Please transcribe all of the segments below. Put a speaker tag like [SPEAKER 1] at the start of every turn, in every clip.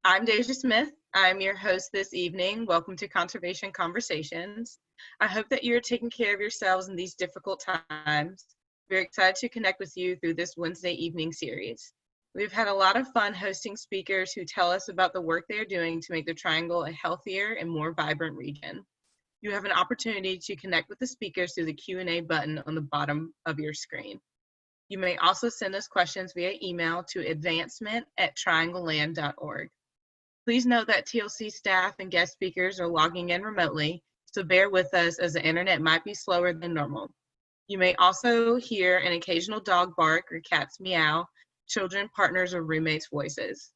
[SPEAKER 1] I'm Deja Smith. I'm your host this evening. Welcome to Conservation Conversations. I hope that you're taking care of yourselves in these difficult times. We're excited to connect with you through this Wednesday evening series. We've had a lot of fun hosting speakers who tell us about the work they are doing to make the Triangle a healthier and more vibrant region. You have an opportunity to connect with the speakers through the Q&A button on the bottom of your screen. You may also send us questions via email to advancement@triangleland.org. Please note that TLC staff and guest speakers are logging in remotely, so bear with us as the internet might be slower than normal. You may also hear an occasional dog bark or cat's meow, children, partners, or roommates' voices.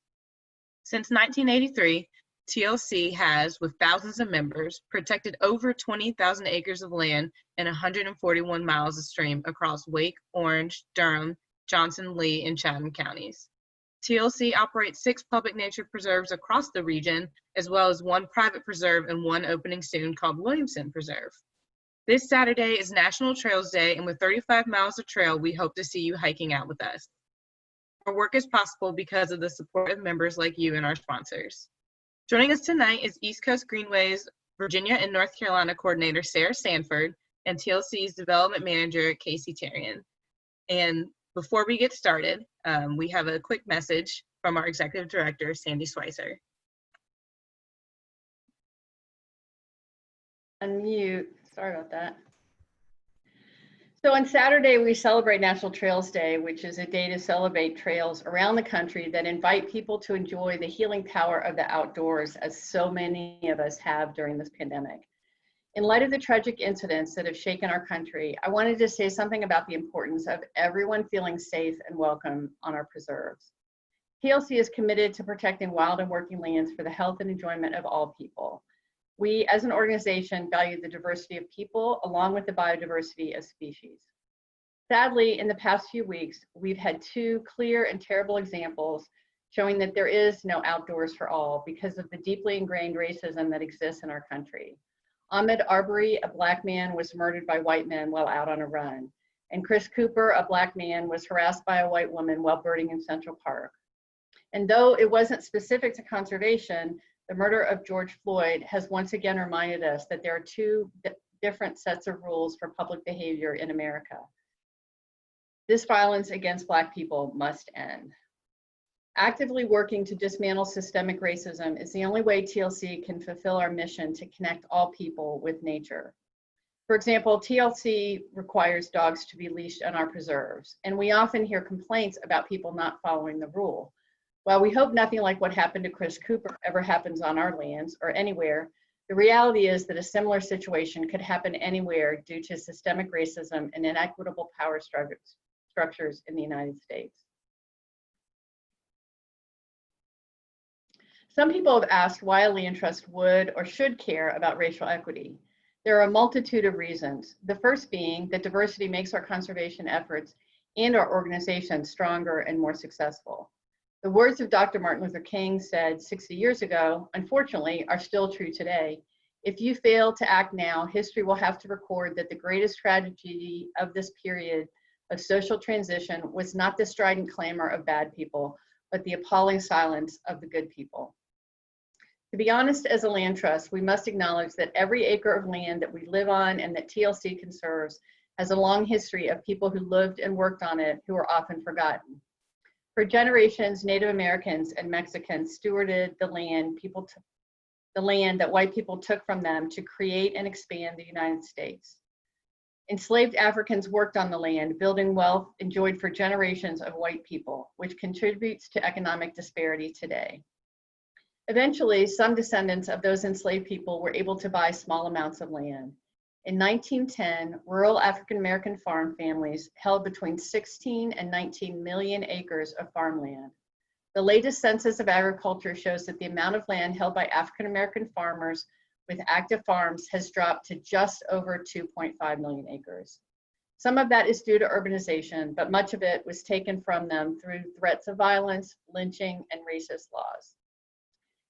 [SPEAKER 1] Since 1983, TLC has, with thousands of members, protected over 20,000 acres of land and 141 miles of stream across Wake, Orange, Durham, Johnson, Lee, and Chatham counties. TLC operates 6 public nature preserves across the region, as well as 1 private preserve and 1 opening soon called Williamson Preserve. This Saturday is National Trails Day, and with 35 miles of trail, we hope to see you hiking out with us. Our work is possible because of the support of members like you and our sponsors. Joining us tonight is East Coast Greenway's Virginia and North Carolina coordinator, Sarah Stanford, and TLC's development manager, Casey Therrien. And before we get started, we have a quick message from our executive director, Sandy Sweitzer.
[SPEAKER 2] Unmute, sorry about that. So on Saturday, we celebrate National Trails Day, which is a day to celebrate trails around the country that invite people to enjoy the healing power of the outdoors, as so many of us have during this pandemic. In light of the tragic incidents that have shaken our country, I wanted to say something about the importance of everyone feeling safe and welcome on our preserves. TLC is committed to protecting wild and working lands for the health and enjoyment of all people. We, as an organization, value the diversity of people along with the biodiversity of species. Sadly, in the past few weeks, we've had 2 clear and terrible examples showing that there is no outdoors for all because of the deeply ingrained racism that exists in our country. Ahmaud Arbery, a Black man, was murdered by white men while out on a run. And Chris Cooper, a Black man, was harassed by a white woman while birding in Central Park. And though it wasn't specific to conservation, the murder of George Floyd has once again reminded us that there are 2 different sets of rules for public behavior in America. This violence against Black people must end. Actively working to dismantle systemic racism is the only way TLC can fulfill our mission to connect all people with nature. For example, TLC requires dogs to be leashed on our preserves, and we often hear complaints about people not following the rule. While we hope nothing like what happened to Chris Cooper ever happens on our lands or anywhere, the reality is that a similar situation could happen anywhere due to systemic racism and inequitable power structures in the United States. Some people have asked why a land trust would or should care about racial equity. There are a multitude of reasons. The first being that diversity makes our conservation efforts and our organization stronger and more successful. The words of Dr. Martin Luther King said 60 years ago, unfortunately, are still true today. If you fail to act now, history will have to record that the greatest tragedy of this period of social transition was not the strident clamor of bad people, but the appalling silence of the good people. To be honest, as a land trust, we must acknowledge that every acre of land that we live on and that TLC conserves has a long history of people who lived and worked on it who are often forgotten. For generations, Native Americans and Mexicans stewarded the land that white people took from them to create and expand the United States. Enslaved Africans worked on the land, building wealth enjoyed for generations of white people, which contributes to economic disparity today. Eventually, some descendants of those enslaved people were able to buy small amounts of land. In 1910, rural African-American farm families held between 16 and 19 million acres of farmland. The latest census of agriculture shows that the amount of land held by African-American farmers with active farms has dropped to just over 2.5 million acres. Some of that is due to urbanization, but much of it was taken from them through threats of violence, lynching, and racist laws.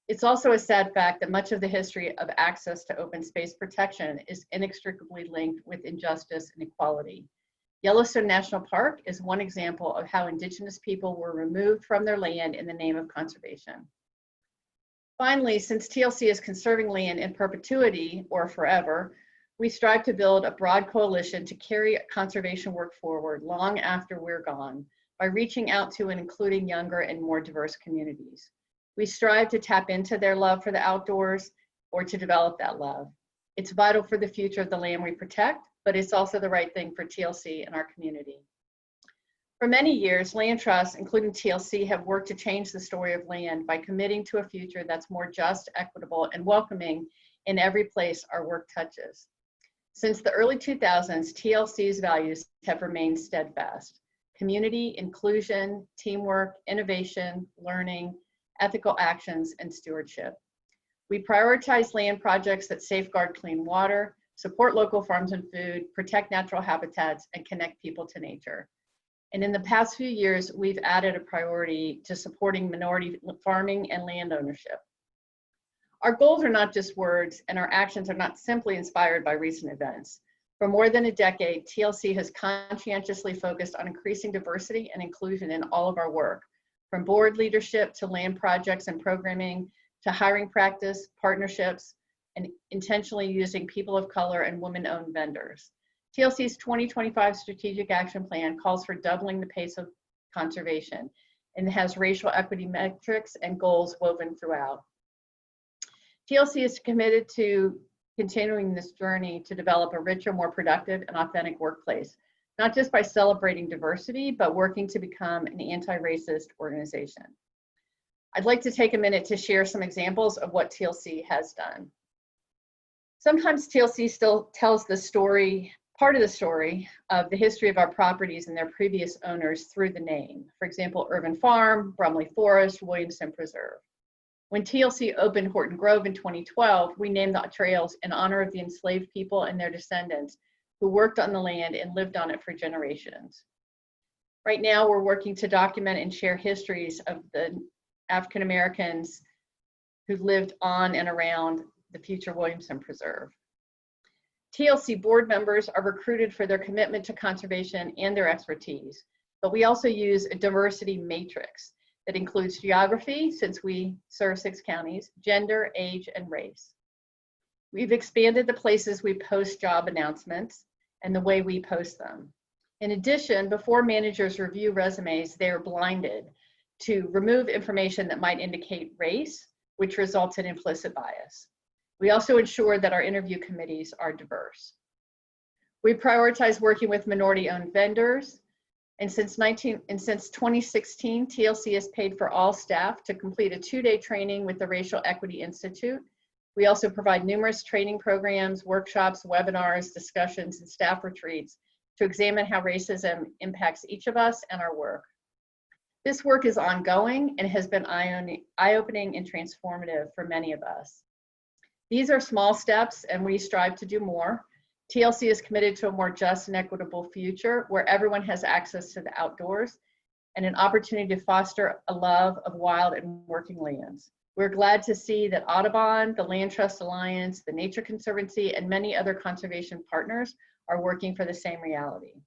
[SPEAKER 2] It's also a sad fact that much of the history of access to open space protection is inextricably linked with injustice and equality. Yellowstone National Park is one example of how Indigenous people were removed from their land in the name of conservation. Finally, since TLC is conserving land in perpetuity or forever, we strive to build a broad coalition to carry conservation work forward long after we're gone by reaching out to and including younger and more diverse communities. We strive to tap into their love for the outdoors or to develop that love. It's vital for the future of the land we protect, but it's also the right thing for TLC and our community. For many years, land trusts, including TLC, have worked to change the story of land by committing to a future that's more just, equitable, and welcoming in every place our work touches. Since the early 2000s, TLC's values have remained steadfast: community, inclusion, teamwork, innovation, learning, ethical actions, and stewardship. We prioritize land projects that safeguard clean water, support local farms and food, protect natural habitats, and connect people to nature. And in the past few years, we've added a priority to supporting minority farming and land ownership. Our goals are not just words, and our actions are not simply inspired by recent events. For more than a decade, TLC has conscientiously focused on increasing diversity and inclusion in all of our work, from board leadership to land projects and programming, to hiring practice, partnerships, and intentionally using people of color and women-owned vendors. TLC's 2025 Strategic Action Plan calls for doubling the pace of conservation and has racial equity metrics and goals woven throughout. TLC is committed to continuing this journey to develop a richer, more productive, and authentic workplace, not just by celebrating diversity, but working to become an anti-racist organization. I'd like to take a minute to share some examples of what TLC has done. Sometimes TLC still tells the story, part of the story of the history of our properties and their previous owners through the name. For example, Irvin Farm, Brumley Forest, Williamson Preserve. When TLC opened Horton Grove in 2012, we named the trails in honor of the enslaved people and their descendants who worked on the land and lived on it for generations. Right now, we're working to document and share histories of the African Americans who lived on and around the future Williamson Preserve. TLC board members are recruited for their commitment to conservation and their expertise, but we also use a diversity matrix that includes geography, since we serve 6 counties, gender, age, and race. We've expanded the places we post job announcements and the way we post them. In addition, before managers review resumes, they are blinded to remove information that might indicate race, which results in implicit bias. We also ensure that our interview committees are diverse. We prioritize working with minority-owned vendors, and since 2016, TLC has paid for all staff to complete a 2-day training with the Racial Equity Institute. We also provide numerous training programs, workshops, webinars, discussions, and staff retreats to examine how racism impacts each of us and our work. This work is ongoing and has been eye-opening and transformative for many of us. These are small steps, and we strive to do more. TLC is committed to a more just and equitable future where everyone has access to the outdoors and an opportunity to foster a love of wild and working lands. We're glad to see that Audubon, the Land Trust Alliance, the Nature Conservancy, and many other conservation partners are working for the same reality.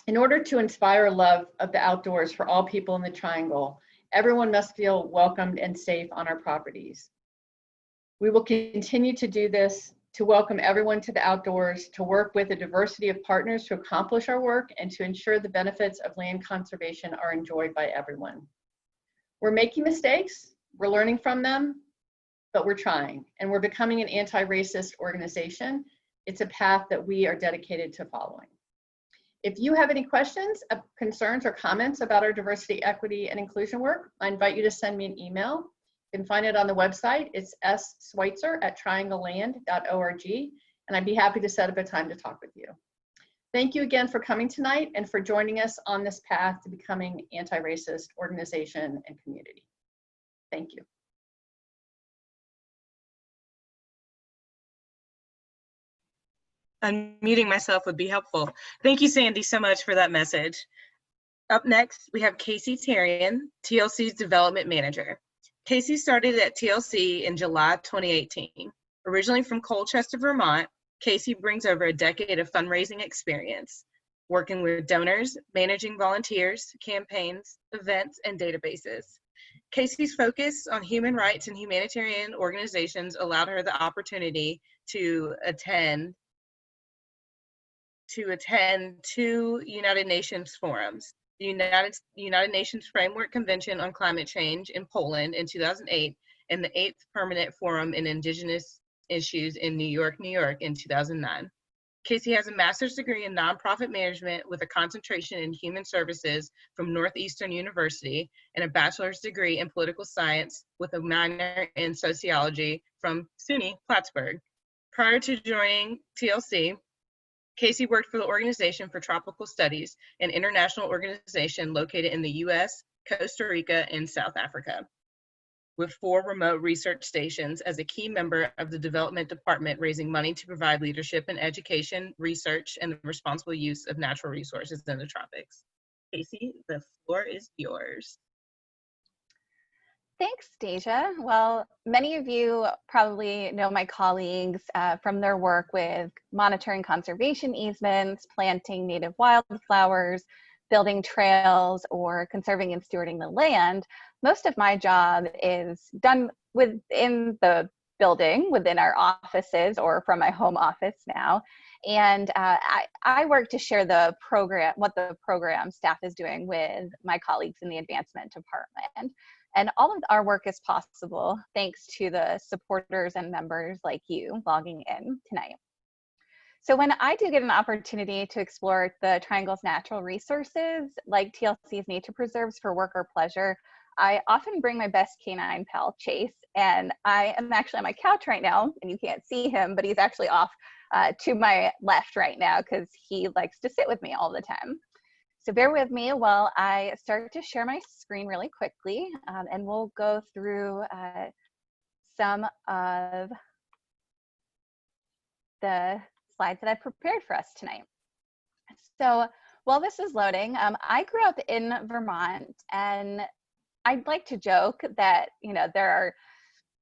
[SPEAKER 2] In order to inspire a love of the outdoors for all people in the Triangle, everyone must feel welcomed and safe on our properties. We will continue to do this, to welcome everyone to the outdoors, to work with a diversity of partners to accomplish our work, and to ensure the benefits of land conservation are enjoyed by everyone. We're making mistakes, we're learning from them, but we're trying, and we're becoming an anti-racist organization. It's a path that we are dedicated to following. If you have any questions, concerns, or comments about our diversity, equity, and inclusion work, I invite you to send me an email. You can find it on the website. It's ssweitzer@triangleland.org, and I'd be happy to set up a time to talk with you. Thank you again for coming tonight and for joining us on this path to becoming an anti-racist organization and community. Thank you.
[SPEAKER 1] Unmuting myself would be helpful. Thank you, Sandy, so much for that message. Up next, we have Casey Therrien, TLC's Development Manager. Casey started at TLC in July 2018. Originally from Colchester, Vermont, Casey brings over a decade of fundraising experience, working with donors, managing volunteers, campaigns, events, and databases. Casey's focus on human rights and humanitarian organizations allowed her the opportunity to attend two United Nations forums, the United Nations Framework Convention on Climate Change in Poland in 2008, and the 8th Permanent Forum in Indigenous Issues in New York in 2009. Casey has a master's degree in nonprofit management with a concentration in human services from Northeastern University and a bachelor's degree in political science with a minor in sociology from SUNY Plattsburgh. Prior to joining TLC, Casey worked for the Organization for Tropical Studies, an international organization located in the US, Costa Rica, and South Africa, with 4 remote research stations as a key member of the development department, raising money to provide leadership in education, research, and the responsible use of natural resources in the tropics. Casey, the floor is yours.
[SPEAKER 3] Thanks, Deja. Well, many of you probably know my colleagues from their work with monitoring conservation easements, planting native wildflowers, building trails, or conserving and stewarding the land. Most of my job is done within the building, within our offices, or from my home office now. And I work to share what the program staff is doing with my colleagues in the advancement department. And all of our work is possible thanks to the supporters and members like you logging in tonight. So when I do get an opportunity to explore the Triangle's natural resources, like TLC's nature preserves for work or pleasure, I often bring my best canine pal, Chase, and I am actually on my couch right now, and you can't see him, but he's actually off to my left right now because he likes to sit with me all the time. So bear with me while I start to share my screen really quickly, and we'll go through some of the slides that I've prepared for us tonight. So while this is loading, I grew up in Vermont, and I'd like to joke that, there are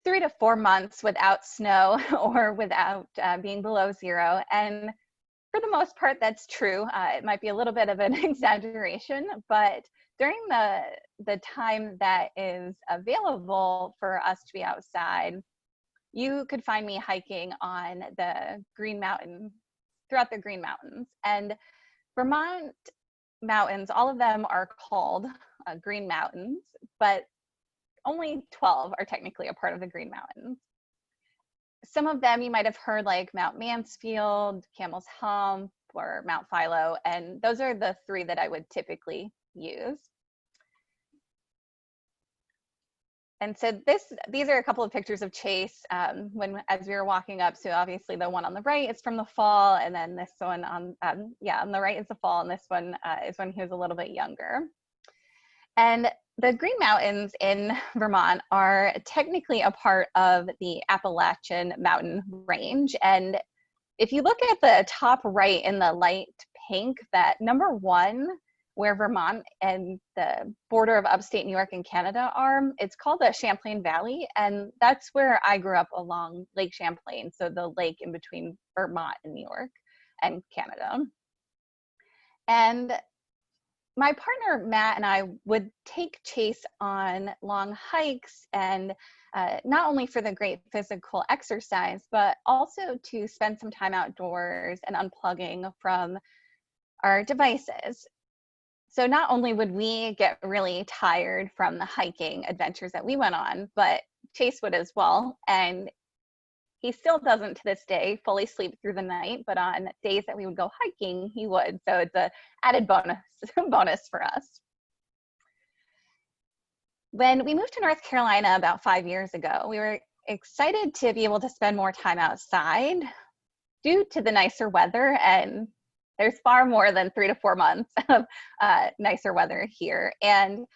[SPEAKER 3] 3 to 4 months without snow or without being below 0. And for the most part, that's true. It might be a little bit of an exaggeration, but during the time that is available for us to be outside, you could find me hiking on the Green Mountain, throughout the Green Mountains. And Vermont mountains, all of them are called Green Mountains, but only 12 are technically a part of the Green Mountains. Some of them you might have heard, like Mount Mansfield, Camel's Hump, or Mount Philo, and those are the 3 that I would typically use. And so these are a couple of pictures of Chase as we were walking up. So obviously the one on the right is from the fall, and then this one on the right is the fall, and this one is when he was a little bit younger. And the Green Mountains in Vermont are technically a part of the Appalachian Mountain Range. And if you look at the top right in the light pink, that number 1, where Vermont and the border of upstate New York and Canada are, it's called the Champlain Valley. And that's where I grew up, along Lake Champlain, so the lake in between Vermont and New York and Canada. And my partner, Matt, and I would take Chase on long hikes, and not only for the great physical exercise, but also to spend some time outdoors and unplugging from our devices. So not only would we get really tired from the hiking adventures that we went on, but Chase would as well. And he still doesn't to this day fully sleep through the night, but on days that we would go hiking, he would. So it's an added bonus for us. When we moved to North Carolina about 5 years ago, we were excited to be able to spend more time outside due to the nicer weather. And there's far more than 3 to 4 months of nicer weather here. And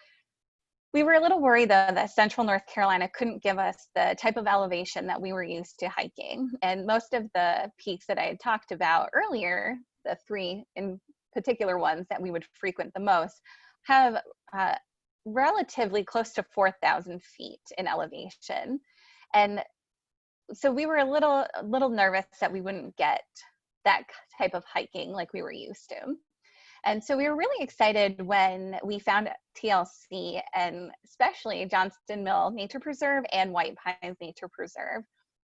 [SPEAKER 3] we were a little worried, though, that central North Carolina couldn't give us the type of elevation that we were used to hiking. And most of the peaks that I had talked about earlier, the 3 in particular ones that we would frequent the most, have relatively close to 4,000 feet in elevation. And so we were a little nervous that we wouldn't get that type of hiking like we were used to. And so we were really excited when we found TLC, and especially Johnston Mill Nature Preserve and White Pines Nature Preserve.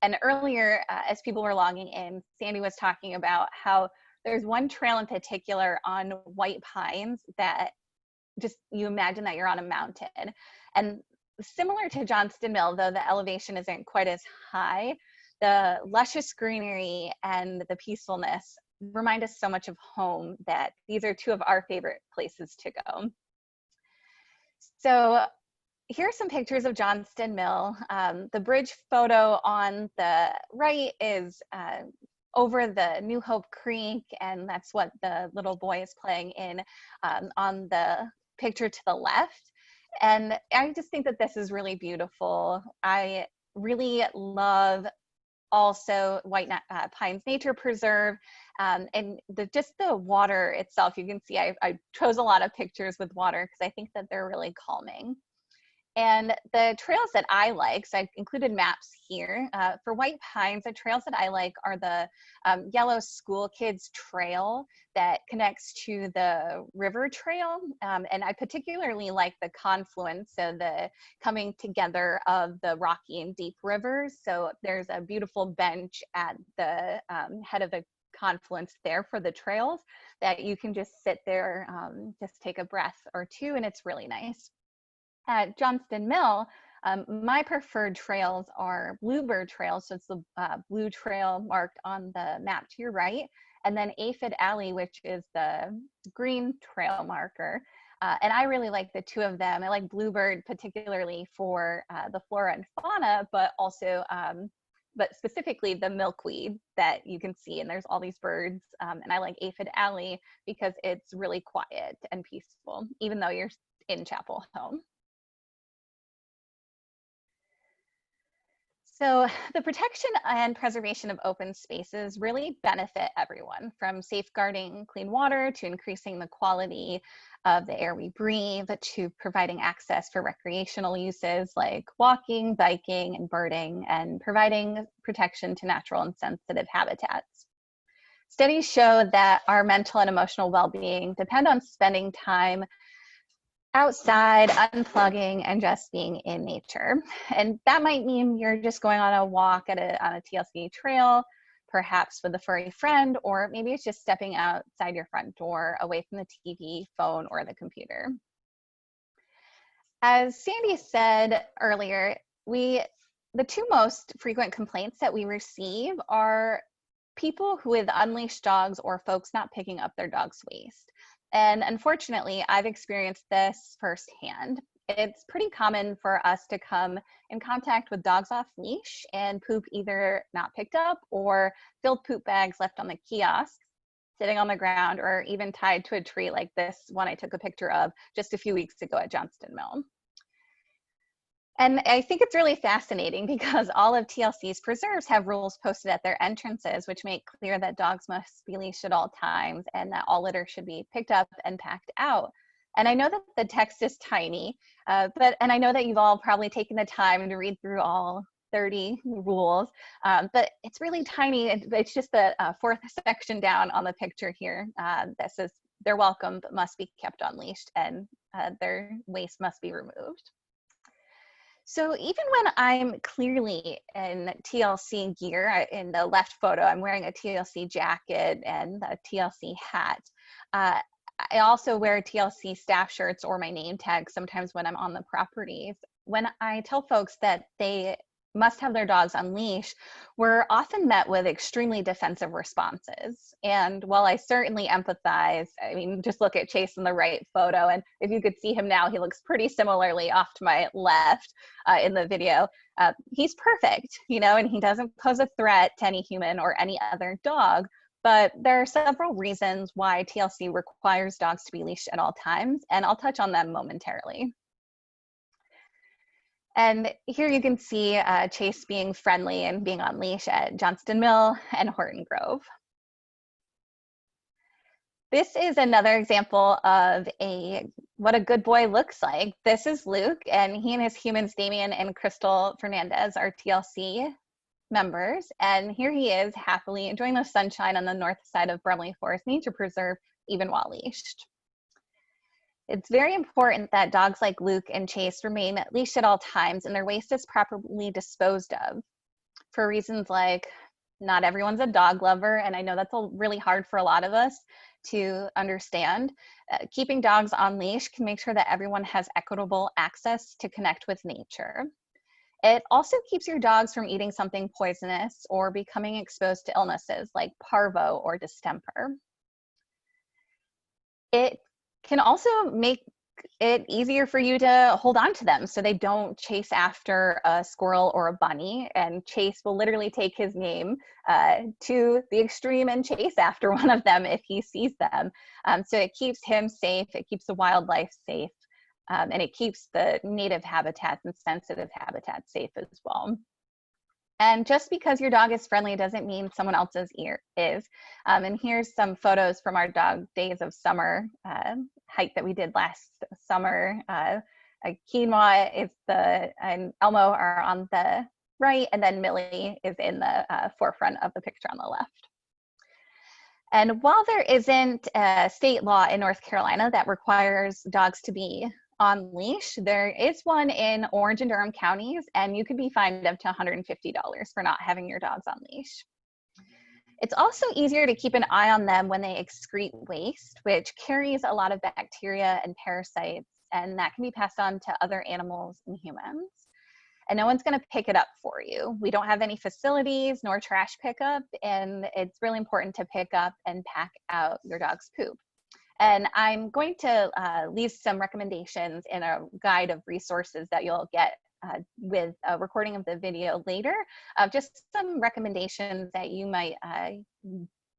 [SPEAKER 3] And earlier, as people were logging in, Sandy was talking about how there's one trail in particular on White Pines that just, you imagine that you're on a mountain. And similar to Johnston Mill, though the elevation isn't quite as high, the luscious greenery and the peacefulness remind us so much of home that these are two of our favorite places to go. So here are some pictures of Johnston Mill. The bridge photo on the right is over the New Hope Creek, and that's what the little boy is playing in on the picture to the left. And I just think that this is really beautiful. I really love also White Pines Nature Preserve, and just the water itself. You can see I chose a lot of pictures with water because I think that they're really calming. And the trails that I like, so I've included maps here. For White Pines, the trails that I like are the Yellow School Kids Trail that connects to the river trail. And I particularly like the confluence, so the coming together of the Rocky and Deep rivers. So there's a beautiful bench at the head of the confluence there for the trails that you can just sit there, just take a breath or two, and it's really nice. At Johnston Mill, my preferred trails are Bluebird Trails, so it's the blue trail marked on the map to your right, and then Aphid Alley, which is the green trail marker. And I really like the two of them. I like Bluebird particularly for the flora and fauna, but also, but specifically the milkweed that you can see, and there's all these birds. And I like Aphid Alley because it's really quiet and peaceful, even though you're in Chapel Hill. So the protection and preservation of open spaces really benefit everyone, from safeguarding clean water to increasing the quality of the air we breathe, to providing access for recreational uses like walking, biking, and birding, and providing protection to natural and sensitive habitats. Studies show that our mental and emotional well-being depend on spending time outside, unplugging, and just being in nature. And that might mean you're just going on a walk on a TLC trail, perhaps with a furry friend, or maybe it's just stepping outside your front door, away from the TV, phone, or the computer. As Sandy said earlier, the two most frequent complaints that we receive are people with unleashed dogs or folks not picking up their dog's waste. And unfortunately, I've experienced this firsthand. It's pretty common for us to come in contact with dogs off leash and poop either not picked up or filled poop bags left on the kiosk, sitting on the ground, or even tied to a tree like this one I took a picture of just a few weeks ago at Johnston Mill. And I think it's really fascinating because all of TLC's preserves have rules posted at their entrances, which make clear that dogs must be leashed at all times and that all litter should be picked up and packed out. And I know that the text is tiny, and I know that you've all probably taken the time to read through all 30 rules, but it's really tiny. It's just the fourth section down on the picture here that says they're welcome but must be kept unleashed, and their waste must be removed. So even when I'm clearly in TLC gear, in the left photo, I'm wearing a TLC jacket and a TLC hat. I also wear TLC staff shirts or my name tag sometimes when I'm on the properties. When I tell folks that they must have their dogs unleashed, we're often met with extremely defensive responses. And while I certainly empathize, I mean, just look at Chase in the right photo, and if you could see him now, he looks pretty similarly off to my left in the video. He's perfect, you know, and he doesn't pose a threat to any human or any other dog. But there are several reasons why TLC requires dogs to be leashed at all times, and I'll touch on them momentarily. And here you can see Chase being friendly and being on leash at Johnston Mill and Horton Grove. This is another example of what a good boy looks like. This is Luke, and he and his humans, Damien and Crystal Fernandez, are TLC members. And here he is happily enjoying the sunshine on the north side of Brumley Forest Nature Preserve, even while leashed. It's very important that dogs like Luke and Chase remain leashed at all times and their waste is properly disposed of, for reasons like not everyone's a dog lover, and I know that's really hard for a lot of us to understand. Keeping dogs on leash can make sure that everyone has equitable access to connect with nature. It also keeps your dogs from eating something poisonous or becoming exposed to illnesses like parvo or distemper. It can also make it easier for you to hold on to them so they don't chase after a squirrel or a bunny, and Chase will literally take his name to the extreme and chase after one of them if he sees them. So it keeps him safe, it keeps the wildlife safe, and it keeps the native habitats and sensitive habitats safe as well. And just because your dog is friendly doesn't mean someone else's ear is. And here's some photos from our dog days of summer hike that we did last summer. Quinoa is and Elmo are on the right, and then Millie is in the forefront of the picture on the left. And while there isn't a state law in North Carolina that requires dogs to be on leash, there is one in Orange and Durham counties, and you could be fined up to $150 for not having your dogs on leash. It's also easier to keep an eye on them when they excrete waste, which carries a lot of bacteria and parasites, and that can be passed on to other animals and humans. And no one's going to pick it up for you. We don't have any facilities nor trash pickup, and it's really important to pick up and pack out your dog's poop. And I'm going to leave some recommendations in a guide of resources that you'll get with a recording of the video later, of just some recommendations that you might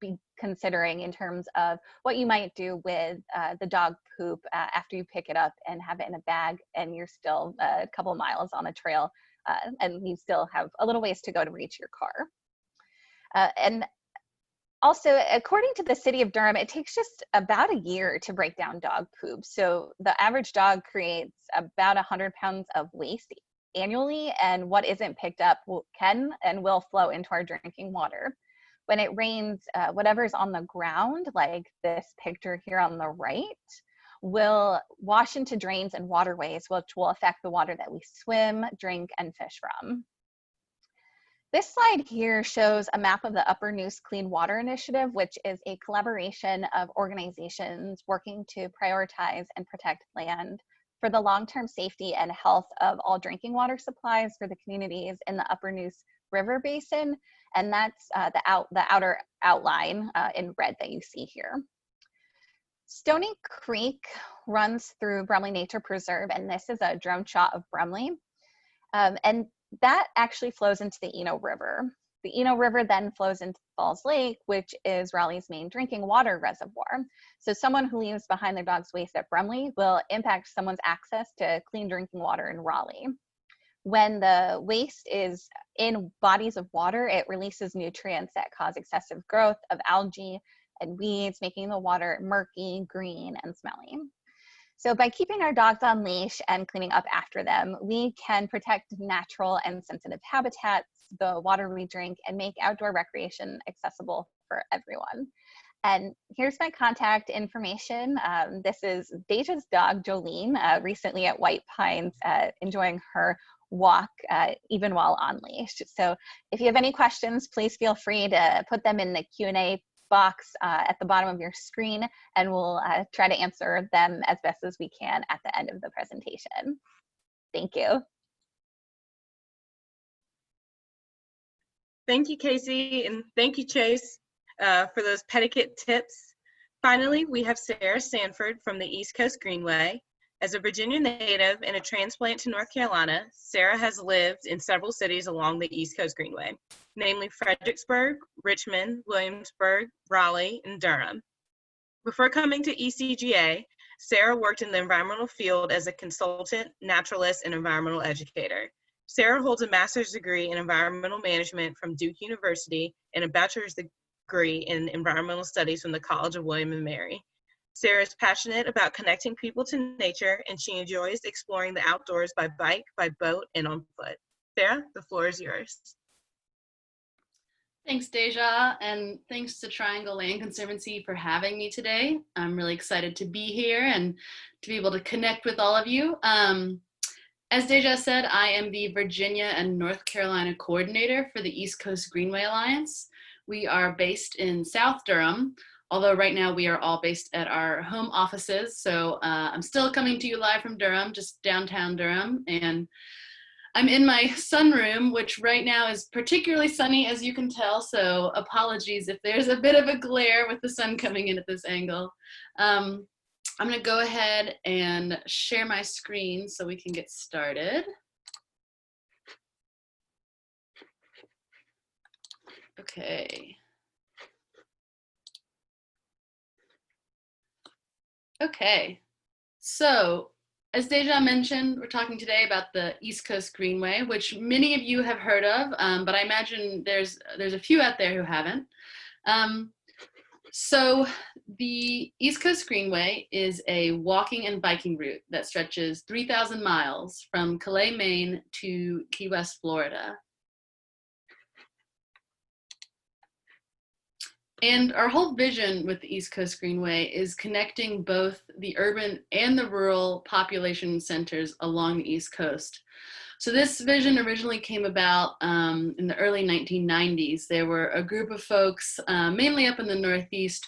[SPEAKER 3] be considering in terms of what you might do with the dog poop after you pick it up and have it in a bag and you're still a couple miles on a trail and you still have a little ways to go to reach your car. And also, according to the city of Durham, it takes just about a year to break down dog poop. So the average dog creates about 100 pounds of waste annually, and what isn't picked up can and will flow into our drinking water. When it rains, whatever's on the ground, like this picture here on the right, will wash into drains and waterways, which will affect the water that we swim, drink, and fish from. This slide here shows a map of the Upper Neuse Clean Water Initiative, which is a collaboration of organizations working to prioritize and protect land for the long-term safety and health of all drinking water supplies for the communities in the Upper Neuse River Basin. And that's the outer outline in red that you see here. Stoney Creek runs through Brumley Nature Preserve, and this is a drone shot of Brumley. And that actually flows into the Eno River. The Eno River then flows into Falls Lake, which is Raleigh's main drinking water reservoir. So someone who leaves behind their dog's waste at Brumley will impact someone's access to clean drinking water in Raleigh. When the waste is in bodies of water, it releases nutrients that cause excessive growth of algae and weeds, making the water murky, green, and smelly. So by keeping our dogs on leash and cleaning up after them, we can protect natural and sensitive habitats, the water we drink, and make outdoor recreation accessible for everyone. And here's my contact information. This is Deja's dog, Jolene, recently at White Pines, enjoying her walk even while on leash. So if you have any questions, please feel free to put them in the Q&A box at the bottom of your screen, and we'll try to answer them as best as we can at the end of the presentation. Thank you.
[SPEAKER 1] Thank you, Casey, and thank you, Chase, for those petiquette tips. Finally, we have Sarah Sanford from the East Coast Greenway. As a Virginia native and a transplant to North Carolina, Sarah has lived in several cities along the East Coast Greenway, namely Fredericksburg, Richmond, Williamsburg, Raleigh, and Durham. Before coming to ECGA, Sarah worked in the environmental field as a consultant, naturalist, and environmental educator. Sarah holds a master's degree in environmental management from Duke University and a bachelor's degree in environmental studies from the College of William and Mary. Sarah is passionate about connecting people to nature, and she enjoys exploring the outdoors by bike, by boat, and on foot. Sarah, the floor is yours.
[SPEAKER 4] Thanks, Deja, and thanks to Triangle Land Conservancy for having me today. I'm really excited to be here and to be able to connect with all of you. As Deja said, I am the Virginia and North Carolina coordinator for the East Coast Greenway Alliance. We are based in South Durham, although right now we are all based at our home offices. So I'm still coming to you live from Durham, just downtown Durham. And I'm in my sunroom, which right now is particularly sunny, as you can tell, so apologies if there's a bit of a glare with the sun coming in at this angle. I'm gonna go ahead and share my screen so we can get started. Okay. Okay, so as Deja mentioned, we're talking today about the East Coast Greenway, which many of you have heard of, but I imagine there's a few out there who haven't. So the East Coast Greenway is a walking and biking route that stretches 3,000 miles from Calais, Maine to Key West, Florida. And our whole vision with the East Coast Greenway is connecting both the urban and the rural population centers along the East Coast. So this vision originally came about in the early 1990s. There were a group of folks, mainly up in the Northeast,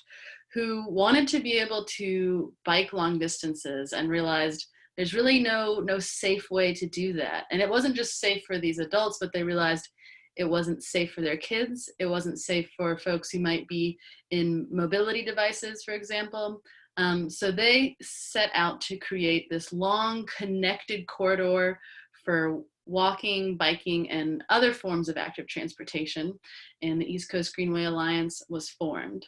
[SPEAKER 4] who wanted to be able to bike long distances and realized there's really no safe way to do that. And it wasn't just safe for these adults, but they realized it wasn't safe for their kids. It wasn't safe for folks who might be in mobility devices, for example. So they set out to create this long connected corridor for walking, biking, and other forms of active transportation. And the East Coast Greenway Alliance was formed.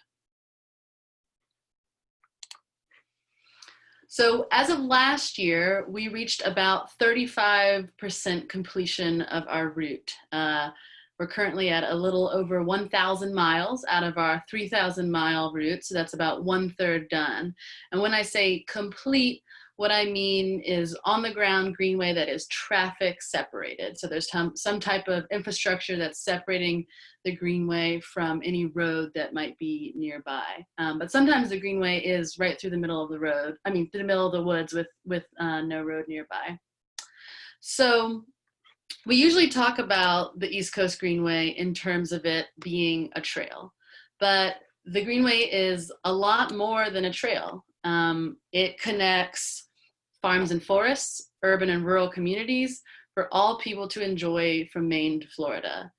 [SPEAKER 4] So as of last year, we reached about 35% completion of our route. We're currently at a little over 1,000 miles out of our 3,000 mile route, so that's about 1/3 done. And when I say complete, what I mean is on the ground greenway that is traffic separated. So there's some type of infrastructure that's separating the greenway from any road that might be nearby. But sometimes the greenway is right through the middle of the road, through the middle of the woods with no road nearby. So we usually talk about the East Coast Greenway in terms of it being a trail, but the Greenway is a lot more than a trail. It connects farms and forests, urban and rural communities for all people to enjoy from Maine to Florida.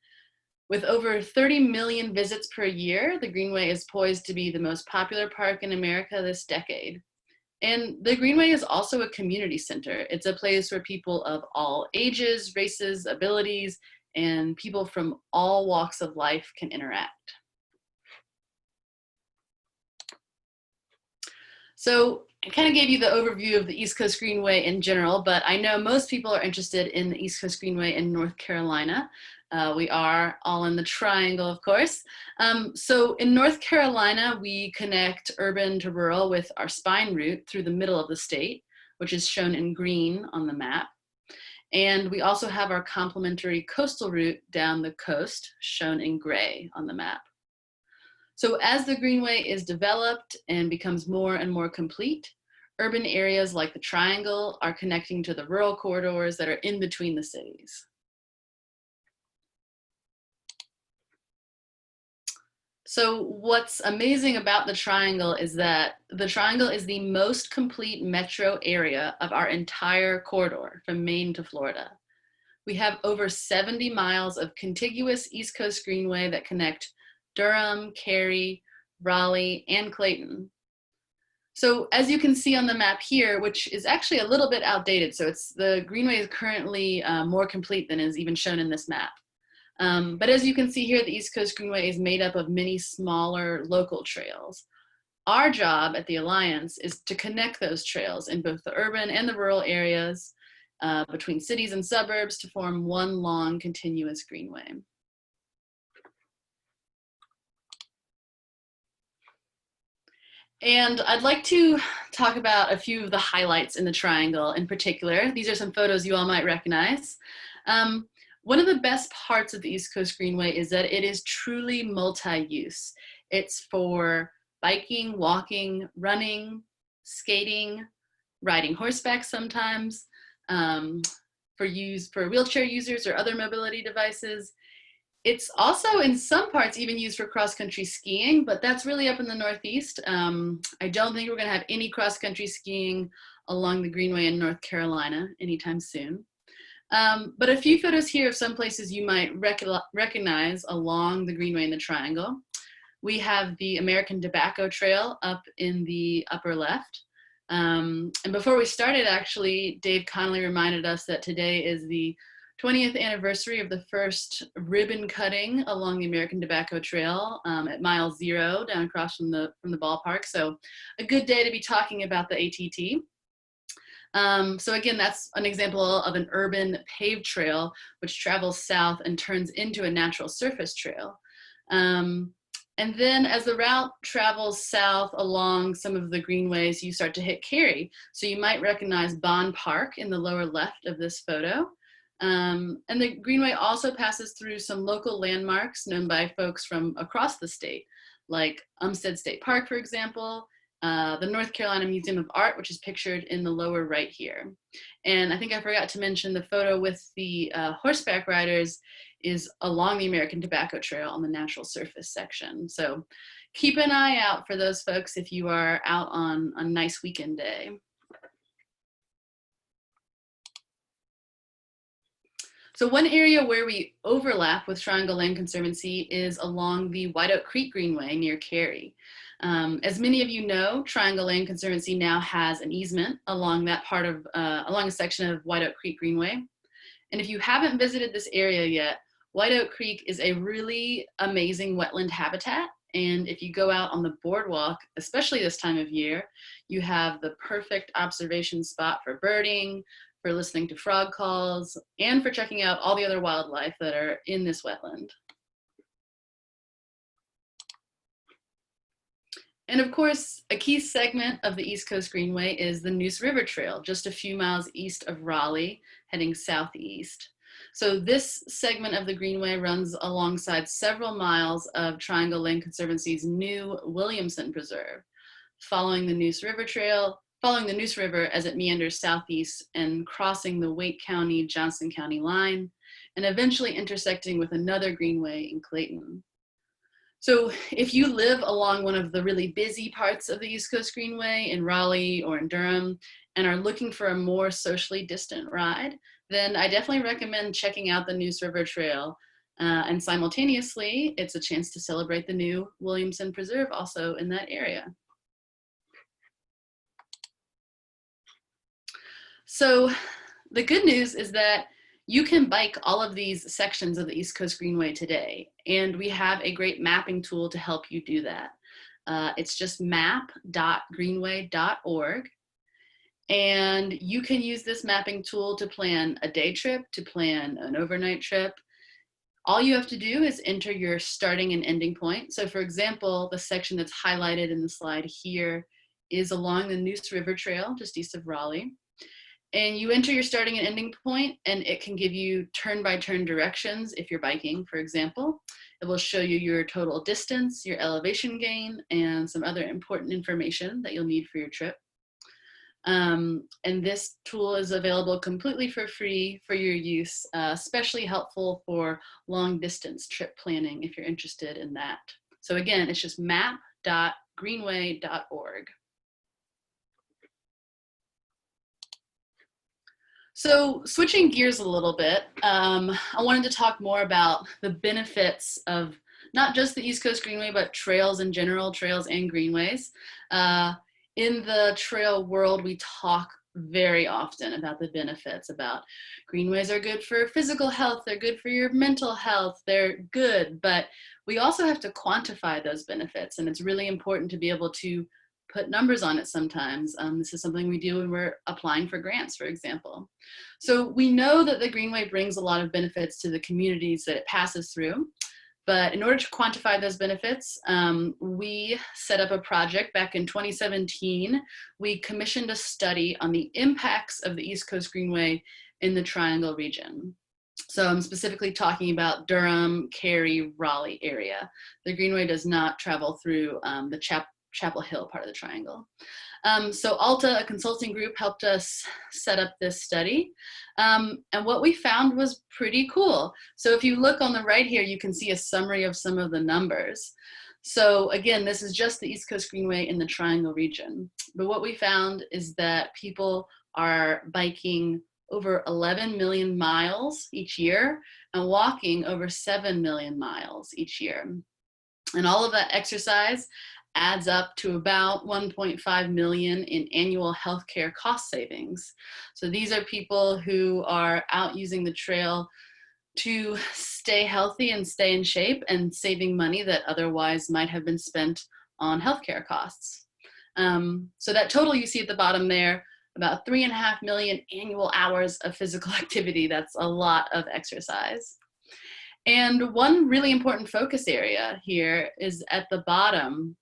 [SPEAKER 4] With over 30 million visits per year, the Greenway is poised to be the most popular park in America this decade. And the Greenway is also a community center. It's a place where people of all ages, races, abilities, and people from all walks of life can interact. So I kind of gave you the overview of the East Coast Greenway in general, but I know most people are interested in the East Coast Greenway in North Carolina. We are all in the triangle, of course. So in North Carolina, we connect urban to rural with our spine route through the middle of the state, which is shown in green on the map. And we also have our complementary coastal route down the coast, shown in gray on the map. So as the Greenway is developed and becomes more and more complete, urban areas like the Triangle are connecting to the rural corridors that are in between the cities. So what's amazing about the Triangle is that the Triangle is the most complete metro area of our entire corridor from Maine to Florida. We have over 70 miles of contiguous East Coast Greenway that connect Durham, Cary, Raleigh, and Clayton. So as you can see on the map here, which is actually a little bit outdated, so the Greenway is currently more complete than is even shown in this map. But as you can see here, the East Coast Greenway is made up of many smaller local trails. Our job at the Alliance is to connect those trails in both the urban and the rural areas between cities and suburbs to form one long continuous greenway. And I'd like to talk about a few of the highlights in the Triangle in particular. These are some photos you all might recognize. One of the best parts of the East Coast Greenway is that it is truly multi-use. It's for biking, walking, running, skating, riding horseback sometimes, for wheelchair users or other mobility devices. It's also in some parts even used for cross-country skiing, but that's really up in the Northeast. I don't think we're gonna have any cross-country skiing along the Greenway in North Carolina anytime soon. But a few photos here of some places you might recognize along the Greenway in the Triangle. We have the American Tobacco Trail up in the upper left. And before we started, actually, Dave Connolly reminded us that today is the 20th anniversary of the first ribbon cutting along the American Tobacco Trail at mile 0 down across from the ballpark. So a good day to be talking about the ATT. So again, that's an example of an urban paved trail which travels south and turns into a natural surface trail. And then as the route travels south along some of the greenways, you start to hit Cary. So you might recognize Bond Park in the lower left of this photo. And the Greenway also passes through some local landmarks known by folks from across the state, like Umstead State Park, for example, the North Carolina Museum of Art, which is pictured in the lower right here. And I think I forgot to mention the photo with the horseback riders is along the American Tobacco Trail on the natural surface section. So keep an eye out for those folks if you are out on a nice weekend day. So one area where we overlap with Triangle Land Conservancy is along the White Oak Creek Greenway near Cary. As many of you know, Triangle Land Conservancy now has an easement along that part of, along a section of White Oak Creek Greenway. And if you haven't visited this area yet, White Oak Creek is a really amazing wetland habitat. And if you go out on the boardwalk, especially this time of year, you have the perfect observation spot for birding, for listening to frog calls, and for checking out all the other wildlife that are in this wetland. And of course, a key segment of the East Coast Greenway is the Neuse River Trail, just a few miles east of Raleigh, heading southeast. So this segment of the Greenway runs alongside several miles of Triangle Land Conservancy's new Williamson Preserve, following the Neuse River Trail, following the Neuse River as it meanders southeast and crossing the Wake County, Johnson County line, and eventually intersecting with another greenway in Clayton. So if you live along one of the really busy parts of the East Coast Greenway in Raleigh or in Durham and are looking for a more socially distant ride, then I definitely recommend checking out the Neuse River Trail. And simultaneously, it's a chance to celebrate the new Williamson Preserve also in that area. So the good news is that you can bike all of these sections of the East Coast Greenway today, and we have a great mapping tool to help you do that. It's just map.greenway.org, and you can use this mapping tool to plan a day trip, to plan an overnight trip. All you have to do is enter your starting and ending point. So for example, the section that's highlighted in the slide here is along the Neuse River Trail, just east of Raleigh. And you enter your starting and ending point, and it can give you turn-by-turn directions if you're biking, for example. It will show you your total distance, your elevation gain, and some other important information that you'll need for your trip. And this tool is available completely for free for your use, especially helpful for long-distance trip planning if you're interested in that. So again, it's just map.greenway.org. So switching gears a little bit, I wanted to talk more about the benefits of not just the East Coast Greenway, but trails in general, trails and greenways. In the trail world, we talk very often about the benefits, about greenways are good for physical health, they're good for your mental health, they're good, but we also have to quantify those benefits, and it's really important to be able to put numbers on it sometimes. This is something we do when we're applying for grants, for example. So we know that the Greenway brings a lot of benefits to the communities that it passes through, but in order to quantify those benefits, we set up a project back in 2017. We commissioned a study on the impacts of the East Coast Greenway in the Triangle region. So I'm specifically talking about Durham, Cary, Raleigh area. The Greenway does not travel through the Chapel Hill part of the triangle. So Alta, a consulting group, helped us set up this study. And what we found was pretty cool. So if you look on the right here, you can see a summary of some of the numbers. So again, this is just the East Coast Greenway in the Triangle region. But what we found is that people are biking over 11 million miles each year and walking over 7 million miles each year. And all of that exercise adds up to about 1.5 million in annual healthcare cost savings. So these are people who are out using the trail to stay healthy and stay in shape and saving money that otherwise might have been spent on healthcare costs. So that total you see at the bottom there, about 3.5 million annual hours of physical activity. That's a lot of exercise. And one really important focus area here is at the bottom,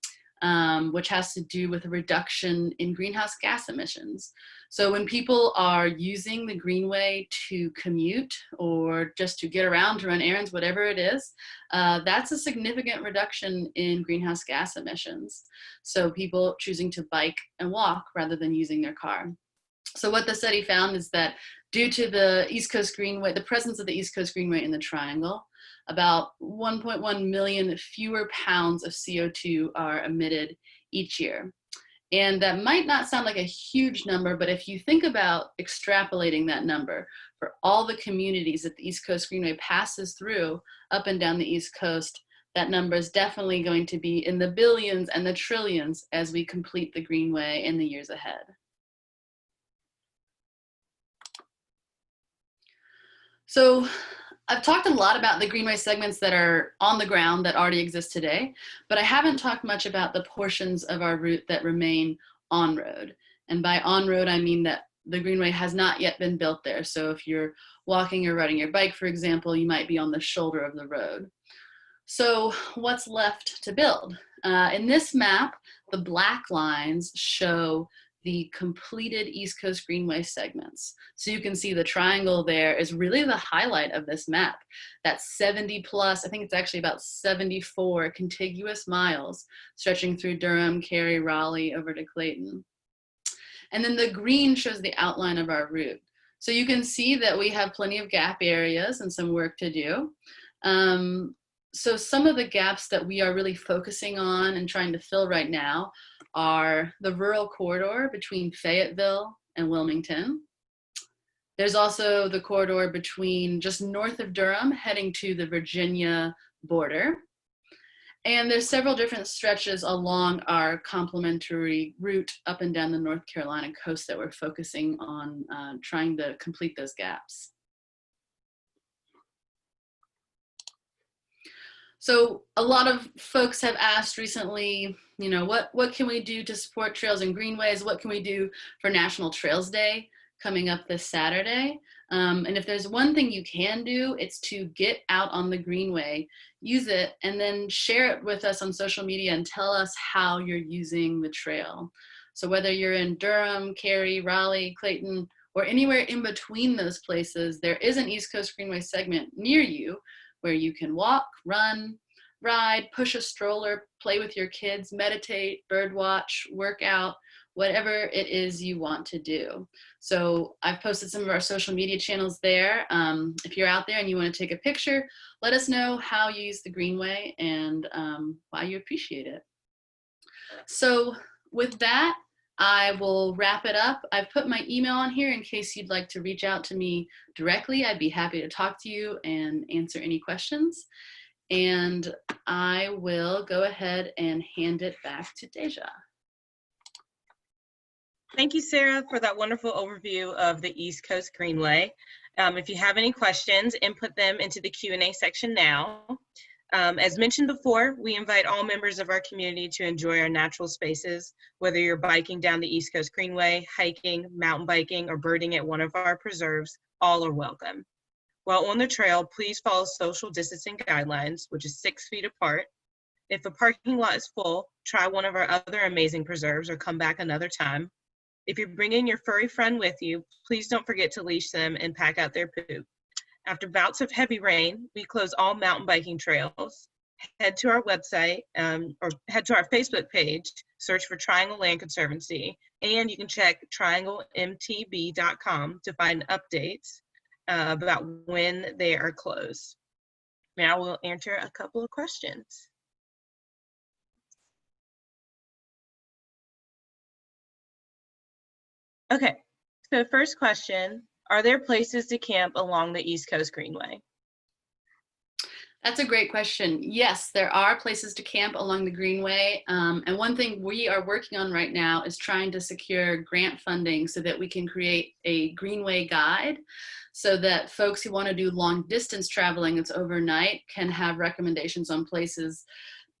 [SPEAKER 4] which has to do with a reduction in greenhouse gas emissions. So when people are using the Greenway to commute or just to get around to run errands, whatever it is, that's a significant reduction in greenhouse gas emissions. So people choosing to bike and walk rather than using their car. So what the study found is that due to the East Coast Greenway, the presence of the East Coast Greenway in the triangle, about 1.1 million fewer pounds of CO2 are emitted each year. And that might not sound like a huge number, but if you think about extrapolating that number for all the communities that the East Coast Greenway passes through up and down the East Coast, that number is definitely going to be in the billions and the trillions as we complete the Greenway in the years ahead. So I've talked a lot about the Greenway segments that are on the ground that already exist today, but I haven't talked much about the portions of our route that remain on-road. And by on-road, I mean that the Greenway has not yet been built there. So if you're walking or riding your bike, for example, you might be on the shoulder of the road. So what's left to build? In this map, the black lines show the completed East Coast Greenway segments. So you can see the triangle there is really the highlight of this map. That's 70 plus, I think it's actually about 74 contiguous miles stretching through Durham, Cary, Raleigh, over to Clayton. And then the green shows the outline of our route. So you can see that we have plenty of gap areas and some work to do. So some of the gaps that we are really focusing on and trying to fill right now are the rural corridor between Fayetteville and Wilmington. There's also the corridor between just north of Durham heading to the Virginia border. And there's several different stretches along our complementary route up and down the North Carolina coast that we're focusing on trying to complete those gaps. So a lot of folks have asked recently, you know, what can we do to support trails and greenways? What can we do for National Trails Day coming up this Saturday? And if there's one thing you can do, it's to get out on the Greenway, use it, and then share it with us on social media and tell us how you're using the trail. So whether you're in Durham, Cary, Raleigh, Clayton, or anywhere in between those places, there is an East Coast Greenway segment near you where you can walk, run, ride, push a stroller, play with your kids, meditate, birdwatch, work out, whatever it is you want to do. So I've posted some of our social media channels there. If you're out there and you want to take a picture, let us know how you use the Greenway and why you appreciate it. So with that, I will wrap it up. I've put my email on here in case you'd like to reach out to me directly. I'd be happy to talk to you and answer any questions. And I will go ahead and hand it back to Deja.
[SPEAKER 1] Thank you, Sarah, for that wonderful overview of the East Coast Greenway. If you have any questions, input them into the Q&A section now. As mentioned before, we invite all members of our community to enjoy our natural spaces, whether you're biking down the East Coast Greenway, hiking, mountain biking, or birding at one of our preserves, all are welcome. While on the trail, please follow social distancing guidelines, which is 6 feet apart. If a parking lot is full, try one of our other amazing preserves or come back another time. If you're bringing your furry friend with you, please don't forget to leash them and pack out their poop. After bouts of heavy rain, we close all mountain biking trails. Head to our website or head to our Facebook page, search for Triangle Land Conservancy, and you can check trianglemtb.com to find updates about when they are closed. Now we'll answer a couple of questions. Okay, so first question, are there places to camp along the East Coast Greenway?
[SPEAKER 4] That's a great question. Yes, there are places to camp along the Greenway. And one thing we are working on right now is trying to secure grant funding so that we can create a Greenway guide so that folks who want to do long distance traveling that's overnight can have recommendations on places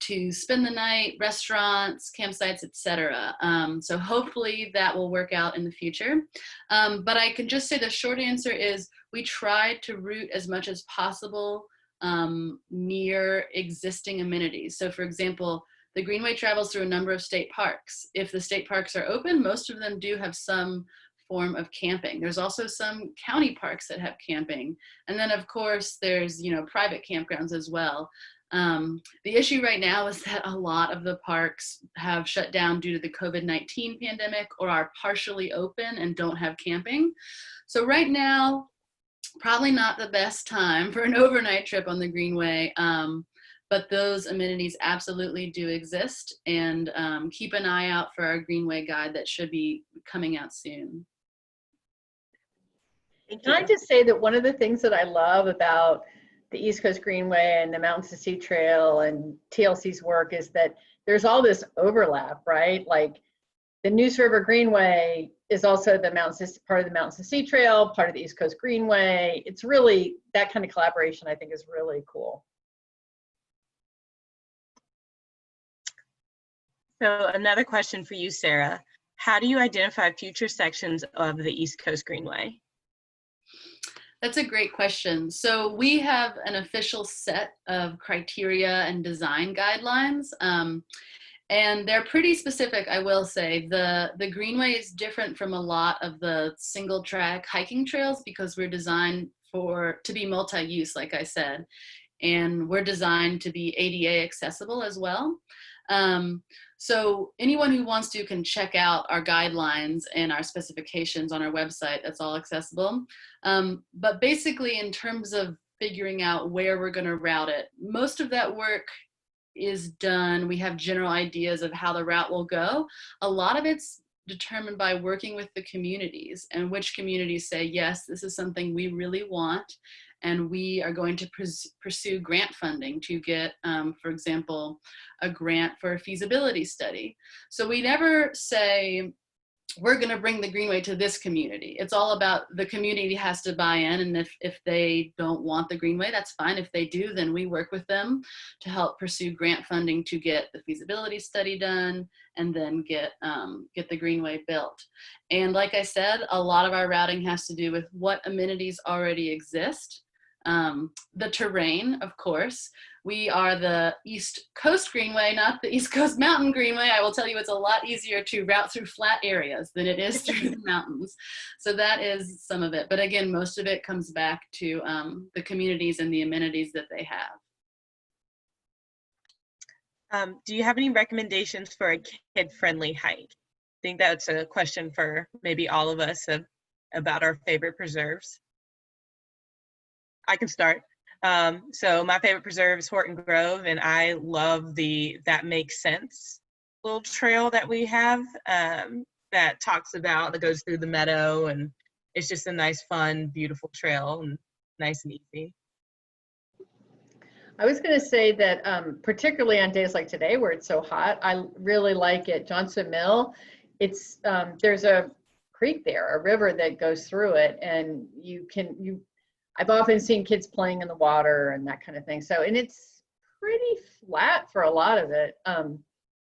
[SPEAKER 4] to spend the night, restaurants, campsites, etc. So hopefully that will work out in the future. But I can just say the short answer is we try to route as much as possible near existing amenities. So for example, the Greenway travels through a number of state parks. If the state parks are open, most of them do have some form of camping. There's also some county parks that have camping. And then of course there's, private campgrounds as well. The issue right now is that a lot of the parks have shut down due to the COVID-19 pandemic or are partially open and don't have camping. So right now, probably not the best time for an overnight trip on the Greenway, but those amenities absolutely do exist, and keep an eye out for our Greenway guide that should be coming out soon.
[SPEAKER 2] Can I just say that one of the things that I love about the East Coast Greenway and the Mountains to Sea Trail and TLC's work is that there's all this overlap, right? Like the Neuse River Greenway is also part of the Mountains to Sea Trail, part of the East Coast Greenway. It's really, that kind of collaboration I think is really cool.
[SPEAKER 1] So another question for you, Sarah. How do you identify future sections of the East Coast Greenway?
[SPEAKER 4] That's a great question. So we have an official set of criteria and design guidelines. And they're pretty specific, I will say. The Greenway is different from a lot of the single track hiking trails because we're designed to be multi-use, like I said. And we're designed to be ADA accessible as well. So anyone who wants to can check out our guidelines and our specifications on our website. That's all accessible. But basically in terms of figuring out where we're gonna route it, most of that work is done. We have general ideas of how the route will go. A lot of it's determined by working with the communities, and which communities say, yes, this is something we really want, and we are going to pursue grant funding to get, for example, a grant for a feasibility study. So we never say, we're going to bring the Greenway to this community. It's all about the community has to buy in, and if they don't want the Greenway, that's fine. If they do, then we work with them to help pursue grant funding to get the feasibility study done and then get the Greenway built. And like I said, a lot of our routing has to do with what amenities already exist. The terrain, of course. We are the East Coast Greenway, not the East Coast Mountain Greenway. I will tell you it's a lot easier to route through flat areas than it is through the mountains. So that is some of it. But again, most of it comes back to the communities and the amenities that they have.
[SPEAKER 1] Do you have any recommendations for a kid-friendly hike? I think that's a question for maybe all of us about our favorite preserves. I can start. So my favorite preserve is Horton Grove, and I love That Makes Sense little trail that we have that goes through the meadow, and it's just a nice, fun, beautiful trail and nice and easy.
[SPEAKER 2] I was going to say that particularly on days like today where it's so hot, I really like it. Johnson Mill, it's there's a creek there, a river that goes through it, and I've often seen kids playing in the water and that kind of thing. So, and it's pretty flat for a lot of it. So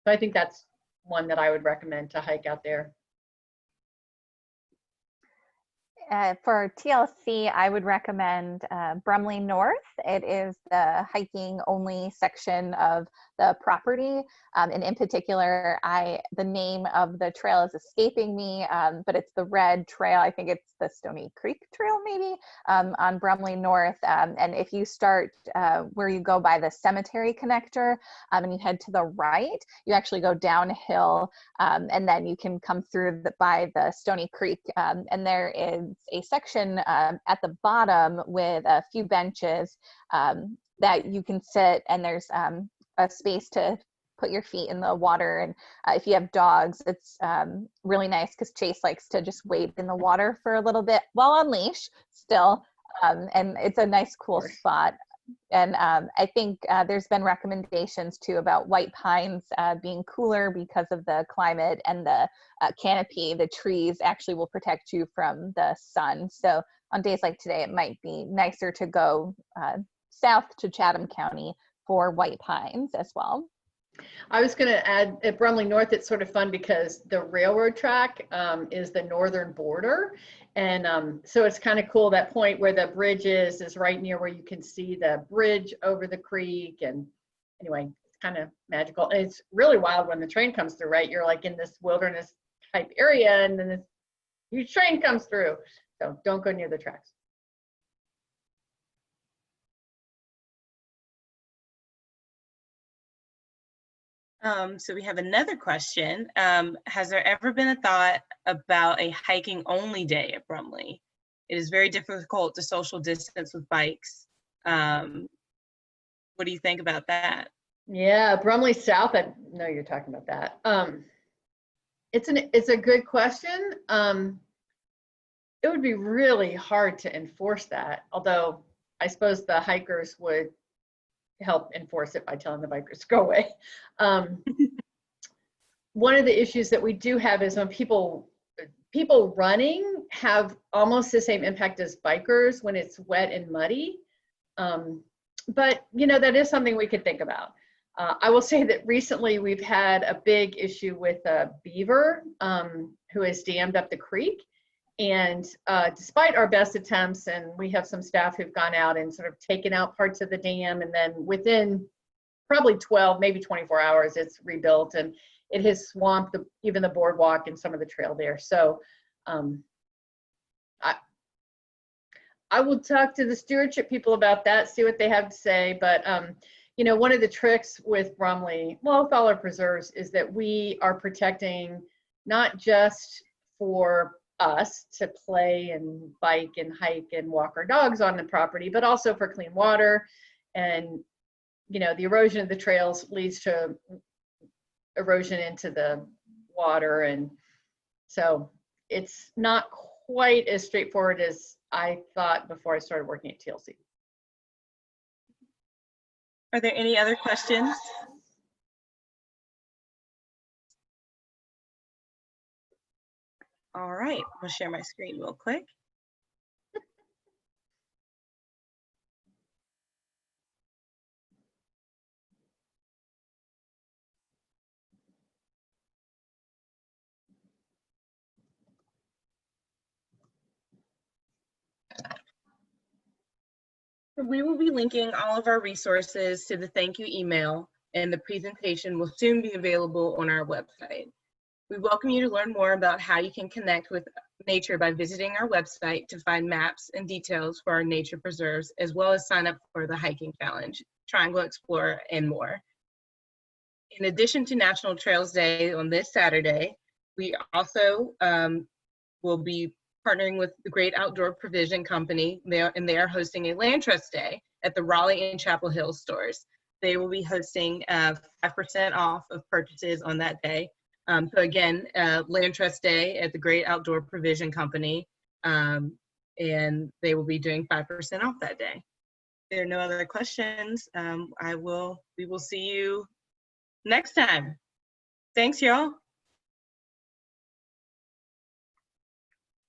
[SPEAKER 2] I think that's one that I would recommend to hike out there.
[SPEAKER 3] For TLC, I would recommend Brumley North. It is the hiking only section of the property. And in particular, the name of the trail is escaping me, but it's the Red Trail. I think it's the Stoney Creek Trail, maybe, on Brumley North. And if you start where you go by the cemetery connector and you head to the right, you actually go downhill, and then you can come through by the Stoney Creek. And there is a section at the bottom with a few benches that you can sit, and there's a space to put your feet in the water. And if you have dogs, it's really nice because Chase likes to just wade in the water for a little bit while on leash still. And it's a nice, cool spot. And I think there's been recommendations too about white pines being cooler because of the climate, and the canopy, the trees actually will protect you from the sun. So on days like today, it might be nicer to go south to Chatham County for white pines as well.
[SPEAKER 2] I was going to add at Brumley North, it's sort of fun because the railroad track is the northern border. And so it's kind of cool. That point where the bridge is right near where you can see the bridge over the creek. And anyway, it's kind of magical. And it's really wild when the train comes through, right? You're like in this wilderness type area, and then this huge train comes through. So don't go near the tracks.
[SPEAKER 1] So we have another question. Has there ever been a thought about a hiking only day at Brumley? It is very difficult to social distance with bikes. What do you think about that?
[SPEAKER 2] Yeah, Brumley South, I know you're talking about that. It's a good question. It would be really hard to enforce that, although I suppose the hikers would help enforce it by telling the bikers to go away. One of the issues that we do have is when people running have almost the same impact as bikers when it's wet and muddy. But you know, that is something we could think about. I will say that recently we've had a big issue with a beaver who has dammed up the creek. And despite our best attempts, and we have some staff who've gone out and sort of taken out parts of the dam, and then within probably 12, maybe 24 hours, it's rebuilt, and it has swamped even the boardwalk and some of the trail there. So I will talk to the stewardship people about that, see what they have to say. But you know, one of the tricks with Brumley, well, with all our preserves, is that we are protecting not just for us to play and bike and hike and walk our dogs on the property, but also for clean water. And you know, the erosion of the trails leads to erosion into the water, and so it's not quite as straightforward as I thought before I started working at TLC.
[SPEAKER 1] Are there any other questions? All right, I'll share my screen real quick. We will be linking all of our resources to the thank you email, and the presentation will soon be available on our website. We welcome you to learn more about how you can connect with nature by visiting our website to find maps and details for our nature preserves, as well as sign up for the hiking challenge, Triangle Explorer, and more. In addition to National Trails Day on this Saturday, we also will be partnering with the Great Outdoor Provision Company, and they are hosting a Land Trust Day at the Raleigh and Chapel Hill stores. They will be hosting 5% off of purchases on that day. So again, Land Trust Day at the Great Outdoor Provision Company, and they will be doing 5% off that day. If there are no other questions, we will see you next time. Thanks, y'all.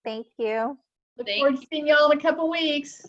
[SPEAKER 3] Thank you.
[SPEAKER 2] Look forward to seeing y'all in a couple weeks.